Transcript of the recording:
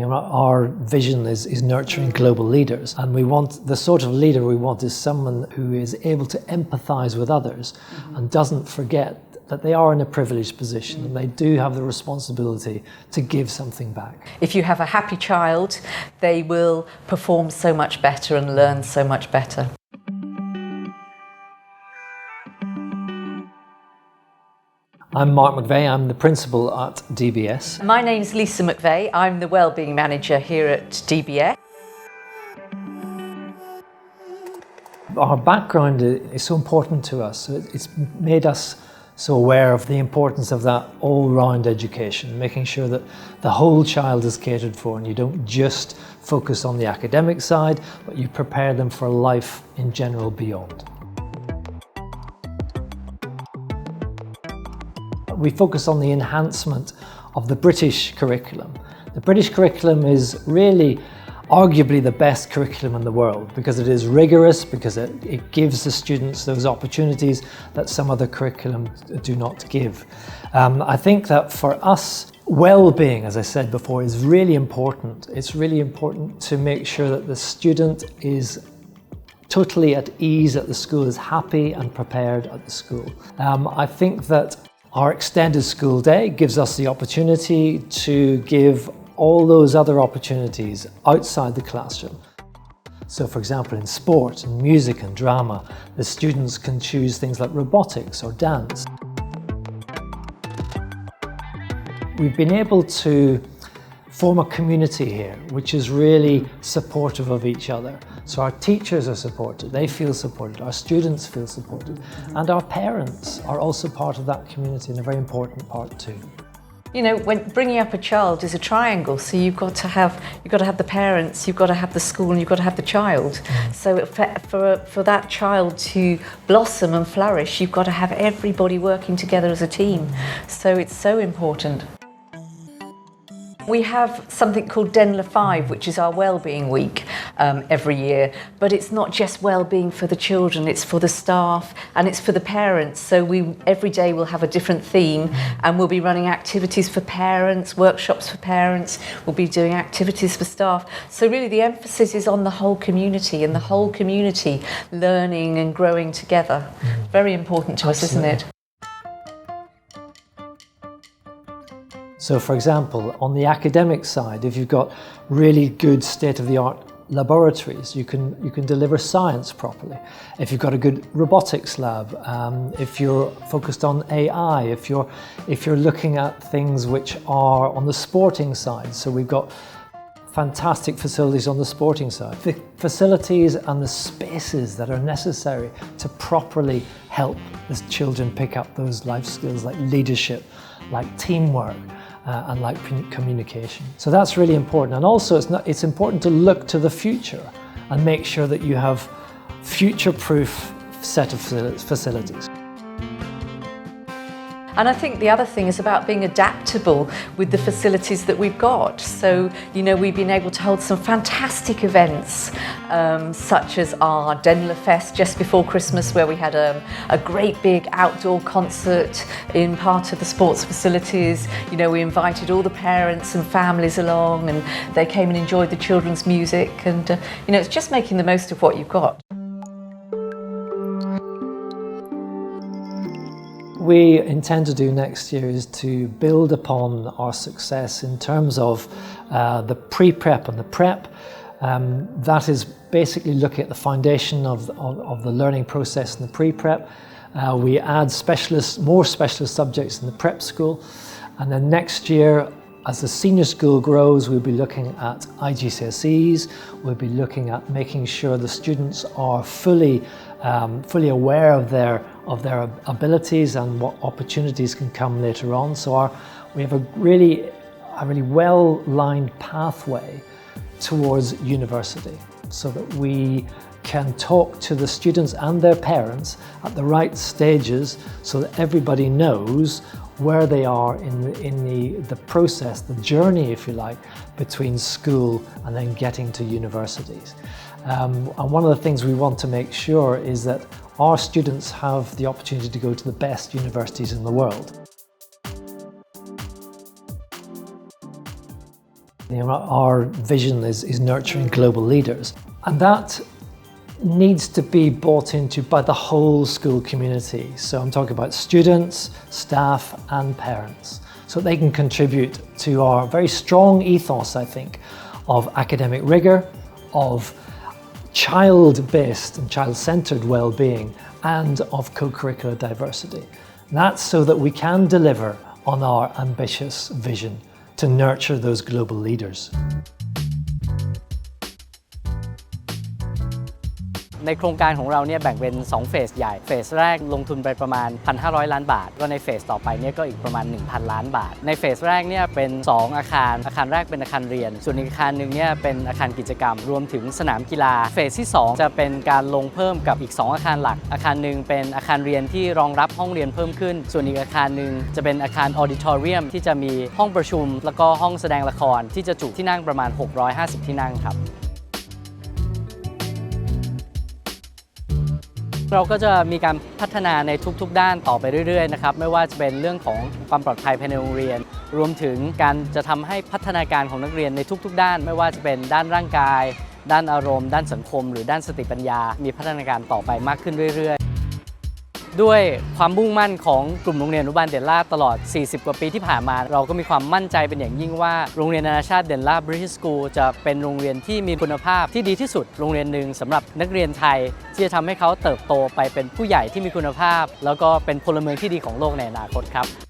Our vision is nurturing global leaders, and we want the sort of leader we want is someone who is able to empathize with others and doesn't forget that they are in a privileged position and they do have the responsibility to give something back. If you have a happy child, they will perform so much better and learn so much better. I'm Mark McVeigh, I'm the principal at DBS. My name's Lisa McVeigh, I'm the Wellbeing Manager here at DBS. Our background is so important to us. It's made us so aware of the importance of that all-round education, making sure that the whole child is catered for and you don't just focus on the academic side, but you prepare them for life in general beyond. We focus on the enhancement of the British curriculum. The British curriculum is really arguably the best curriculum in the world because it is rigorous, because it gives the students those opportunities that some other curriculum do not give. I think that for us, well-being, as I said before, is really important. It's really important to make sure that the student is totally at ease at the school, is happy and prepared at the school. I think that our extended school day gives us the opportunity to give all those other opportunities outside the classroom. So for example, in sport and music and drama, the students can choose things like robotics or dance. We've been able to form a community here which is really supportive of each other. So our teachers are supported, they feel supported, our students feel supported, and our parents are also part of that community and a very important part too. You know, when bringing up a child is a triangle, so you've got to have the parents, you've got to have the school, and you've got to have the child. So for that child to blossom and flourish, you've got to have everybody working together as a team. So it's so important. We have something called Denla 5, which is our wellbeing week every year, but it's not just wellbeing for the children, it's for the staff and it's for the parents. So every day we'll have a different theme and we'll be running activities for parents, workshops for parents, we'll be doing activities for staff. So really the emphasis is on the whole community and the whole community learning and growing together. Very important to us, isn't it? So for example, on the academic side, if you've got really good state-of-the-art laboratories, you can deliver science properly. If you've got a good robotics lab, if you're focused on AI, if you're looking at things which are on the sporting side, so we've got fantastic facilities on the sporting side. The facilities and the spaces that are necessary to properly help the children pick up those life skills like leadership, like teamwork, and like communication. So that's really important. And also it's important to look to the future and make sure that you have future-proof set of facilities. And I think the other thing is about being adaptable with the facilities that we've got. So, you know, we've been able to hold some fantastic events, such as our Denla Fest just before Christmas, where we had a great big outdoor concert in part of the sports facilities. You know, we invited all the parents and families along and they came and enjoyed the children's music. And, you know, it's just making the most of what you've got. We intend to do next year is to build upon our success in terms of the pre-prep and the prep. That is basically looking at the foundation of the learning process in the pre-prep. We add more specialist subjects in the prep school, and then next year, as the senior school grows, we'll be looking at IGCSEs. We'll be looking at making sure the students are fully aware of their abilities and what opportunities can come later on. So we have a really well-lined pathway towards university, so that we can talk to the students and their parents at the right stages, so that everybody knows where they are in the process, the journey, if you like, between school and then getting to universities. And one of the things we want to make sure is that our students have the opportunity to go to the best universities in the world. Our vision is nurturing global leaders, and that needs to be bought into by the whole school community. So I'm talking about students, staff, and parents, so they can contribute to our very strong ethos, I think, of academic rigor, of child-based and child-centered well-being, and of co-curricular diversity. And that's so that we can deliver on our ambitious vision to nurture those global leaders. ในโครงการของเราเนี่ยแบ่งเป็น2เฟสใหญ่เฟสแรกลงทุนไปประมาณ 1,500 ล้านบาทก็ในเฟสต่อไปเนี่ยก็อีกประมาณ 1,000 ล้านบาทในเฟสแรกเนี่ยเป็น2อาคารแรกเป็นอาคารเรียนส่วนอีกอาคารหนึ่งเนี่ยเป็นอาคารกิจกรรมรวมถึงสนามกีฬาเฟสที่2จะเป็นการลงเพิ่มกับอีก2อาคารหลักอาคารหนึ่งเป็นอาคารเรียนที่รองรับห้องเรียนเพิ่มขึ้นส่วนอีกอาคารหนึ่งจะเป็นอาคารออดิทอเรียมที่จะมีห้องประชุมแล้วก็ห้องแสดงละครที่จะจุที่นั่งประมาณ650ที่นั่งครับเราก็จะมีการพัฒนาในทุกๆด้านต่อไปเรื่อยๆนะครับไม่ว่าจะเป็นเรื่องของความปลอดภัยภายในโรงเรียนรวมถึงการจะทำให้พัฒนาการของนักเรียนในทุกๆด้านไม่ว่าจะเป็นด้านร่างกายด้านอารมณ์ด้านสังคมหรือด้านสติปัญญามีพัฒนาการต่อไปมากขึ้นเรื่อยๆด้วยความมุ่งมั่นของกลุ่มโรงเรียนอนุบาลเดลล่าตลอด40กว่าปีที่ผ่านมาเราก็มีความมั่นใจเป็นอย่างยิ่งว่าโรงเรียนนานาชาติเดลล่า British School จะเป็นโรงเรียนที่มีคุณภาพที่ดีที่สุดโรงเรียนหนึ่งสำหรับนักเรียนไทยที่จะทำให้เขาเติบโตไปเป็นผู้ใหญ่ที่มีคุณภาพแล้วก็เป็นพลเมืองที่ดีของโลกในอนาคตครับ